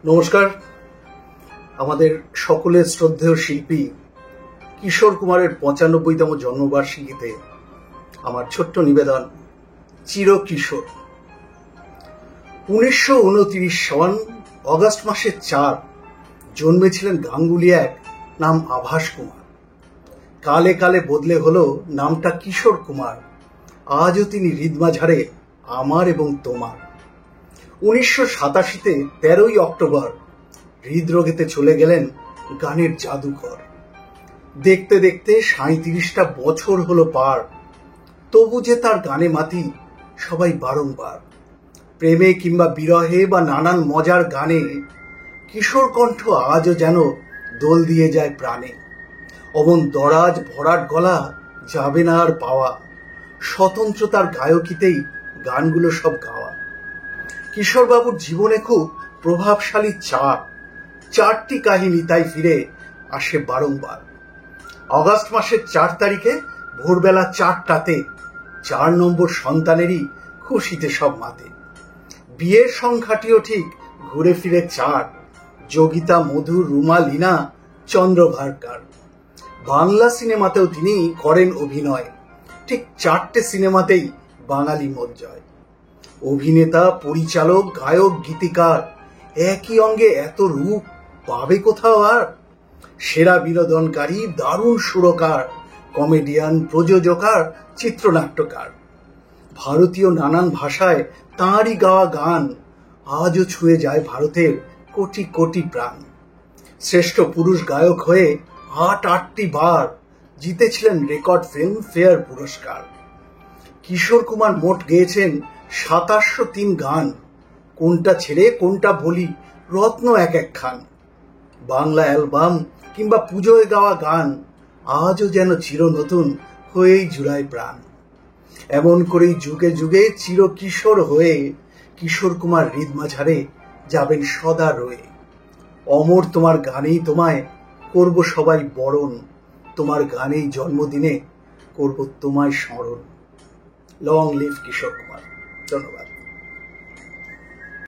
নমস্কার। আমাদের সকলের শ্রদ্ধেয় শিল্পী কিশোর কুমারের ৯৫তম জন্মবার্ষিকীতে আমার ছোট্ট নিবেদন, চিরকিশোর। ১৯২৯ সন অগাস্ট মাসের ৪ জন্মেছিলেন গাঙ্গুলি এক নাম আভাস কুমার। কালে কালে বদলে হলো নামটা কিশোর কুমার। আজও তিনি হৃদমাঝারে আমার এবং তোমার। ১৯৮৭-তে ১৩ই অক্টোবর হৃদরোগেতে চলে গেলেন গানের জাদুকর। দেখতে দেখতে ৩৭টা বছর হলো পার, তবু যে তার গানে মাতি সবাই বারংবার। প্রেমে কিংবা বিরহে বা নানান মজার গানে কিশোর কণ্ঠ আজও যেন দোল দিয়ে যায় প্রাণে। অমন দরাজ ভরাট গলা যাবে না আর পাওয়া, স্বতন্ত্র তার গায়কিতেই গানগুলো সব গাওয়া। কিশোরবাবুর জীবনে খুব প্রভাবশালী চারটি কাহিনী তাই ফিরে আসে বারংবার। অগাস্ট মাসের ৪ তারিখে ভোরবেলা ৪টাতে ৪ নম্বর সন্তানেরই খুশিতে সব মাতে। বিয়ের সংখ্যাটিও ঠিক ঘুরে ফিরে ৪, যোগিতা, মধু, রুমা, লীনা, চন্দ্রভারকার। বাংলা সিনেমাতেও তিনি করেন অভিনয়, ঠিক ৪টে সিনেমাতেই বাঙালি মন জয়। অভিনেতা, পরিচালক, গায়ক, গীতিকার, একই অঙ্গে এত রূপ পাবে কোথাও আর? সেরা বিনোদনকারী, দারুণ সুরকার, কমেডিয়ান, প্রযোজকার, চিত্রনাট্যকার। ভারতীয় নানান ভাষায় তাঁরই গাওয়া গান আজও ছুঁয়ে যায় ভারতের কোটি কোটি প্রাণ। শ্রেষ্ঠ পুরুষ গায়ক হয়ে ৮টি বার জিতেছিলেন রেকর্ড ফিল্ম ফেয়ার পুরস্কার। কিশোর কুমার মোট গেয়েছেন ২৭০৩ গান। কোনটা ছেড়ে কোনটা বলি, রত্ন এক একখান। বাংলা অ্যালবাম কিংবা পুজোয় গাওয়া গান আজও যেন চির নতুন হয়েই জুড়ায় প্রাণ। এমন করেই যুগে যুগে চিরকিশোর হয়ে কিশোর কুমার হৃদমাঝারে যাবেন সদা রয়ে। অমর তোমার গানেই তোমায় করব সবাই বরণ, তোমার গানেই জন্মদিনে করব তোমায় স্মরণ। Long live Kishore Kumar. ধন্যবাদ।